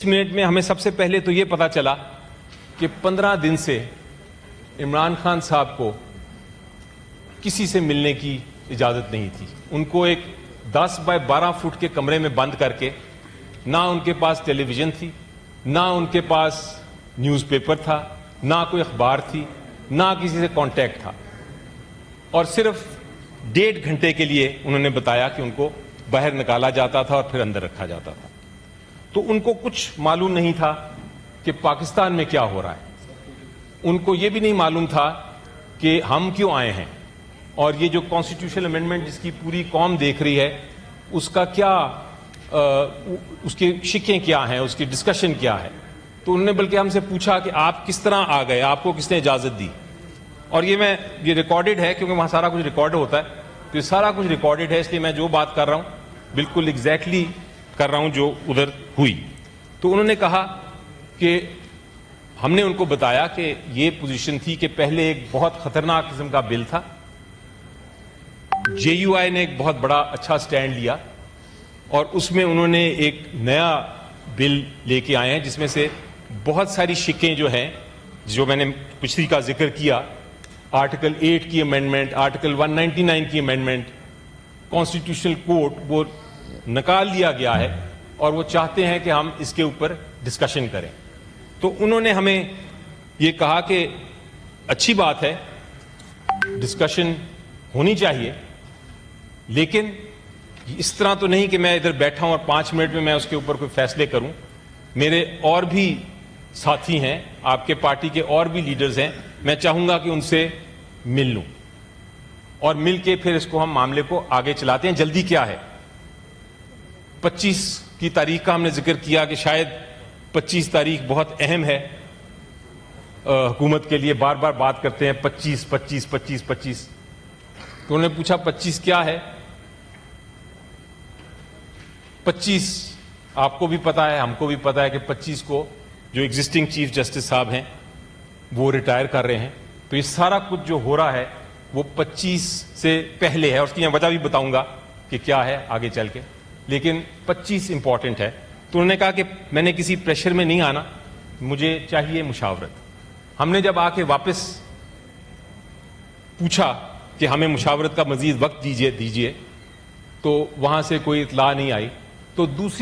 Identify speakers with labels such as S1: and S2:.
S1: Minute میں ہمیں سب سے پہلے تو یہ پتا چلا کہ 15 دن سے عمران خان صاحب کو کسی سے ملنے کی اجازت نہیں تھی. ان کو ایک 10 بائی 12 فٹ کے کمرے میں بند کر کے نہ ان کے پاس ٹیلی ویژن تھی, نہ ان کے پاس نیوز پیپر تھا, نہ کوئی اخبار تھی, نہ کسی سے کانٹیکٹ تھا, اور صرف 1.5 گھنٹے کے لیے انہوں نے بتایا کہ ان کو باہر نکالا جاتا تھا اور پھر اندر رکھا جاتا تھا. تو ان کو کچھ معلوم نہیں تھا کہ پاکستان میں کیا ہو رہا ہے. ان کو یہ بھی نہیں معلوم تھا کہ ہم کیوں آئے ہیں, اور یہ جو کانسٹیٹیوشنل امینڈمنٹ جس کی پوری قوم دیکھ رہی ہے اس کا کیا اس کی شکیں کیا ہیں, اس کی ڈسکشن کیا ہے. تو انہوں نے بلکہ ہم سے پوچھا کہ آپ کس طرح آ گئے, آپ کو کس نے اجازت دی. اور یہ ریکارڈڈ ہے کیونکہ وہاں سارا کچھ ریکارڈ ہوتا ہے, تو یہ سارا کچھ ریکارڈڈ ہے, اس لیے میں جو بات کر رہا ہوں بالکل ایگزیکٹلی کر رہا ہوں جو ادھر ہوئی. تو انہوں نے کہا کہ ہم نے ان کو بتایا کہ یہ پوزیشن تھی کہ پہلے ایک بہت خطرناک قسم کا بل تھا, جے یو آئی نے ایک بہت بڑا اچھا سٹینڈ لیا, اور اس میں انہوں نے ایک نیا بل لے کے آئے ہیں جس میں سے بہت ساری شکیں جو ہیں, جو میں نے پچھلی کا ذکر کیا, آرٹیکل 8 کی امینڈمنٹ, آرٹیکل 199 کی امینڈمنٹ, کانسٹیٹیوشنل کوڈ وہ نکال لیا گیا ہے, اور وہ چاہتے ہیں کہ ہم اس کے اوپر ڈسکشن کریں. تو انہوں نے ہمیں یہ کہا کہ اچھی بات ہے, ڈسکشن ہونی چاہیے, لیکن اس طرح تو نہیں کہ میں ادھر بیٹھا ہوں اور 5 منٹ میں اس کے اوپر کوئی فیصلے کروں. میرے اور بھی ساتھی ہیں, آپ کے پارٹی کے اور بھی لیڈرز ہیں, میں چاہوں گا کہ ان سے مل لوں, اور مل کے پھر اس کو ہم معاملے کو آگے چلاتے ہیں. جلدی کیا ہے, 25 کی تاریخ کا ہم نے ذکر کیا کہ شاید 25 تاریخ بہت اہم ہے حکومت کے لیے, بار بار بات کرتے ہیں 25 25 25 25. تو انہوں نے پوچھا 25 کیا ہے. 25 آپ کو بھی پتا ہے, ہم کو بھی پتا ہے کہ 25 کو جو ایگزسٹنگ چیف جسٹس صاحب ہیں وہ ریٹائر کر رہے ہیں. تو یہ سارا کچھ جو ہو رہا ہے وہ 25 سے پہلے ہے, اور اس کی میں وجہ بھی بتاؤں گا کہ کیا ہے آگے چل کے, لیکن 25 امپورٹنٹ ہے. تو انہوں نے کہا کہ میں نے کسی پریشر میں نہیں آنا, مجھے چاہیے مشاورت. ہم نے جب آ کے واپس پوچھا کہ ہمیں مشاورت کا مزید وقت دیجیے, تو وہاں سے کوئی اطلاع نہیں آئی. تو دوسری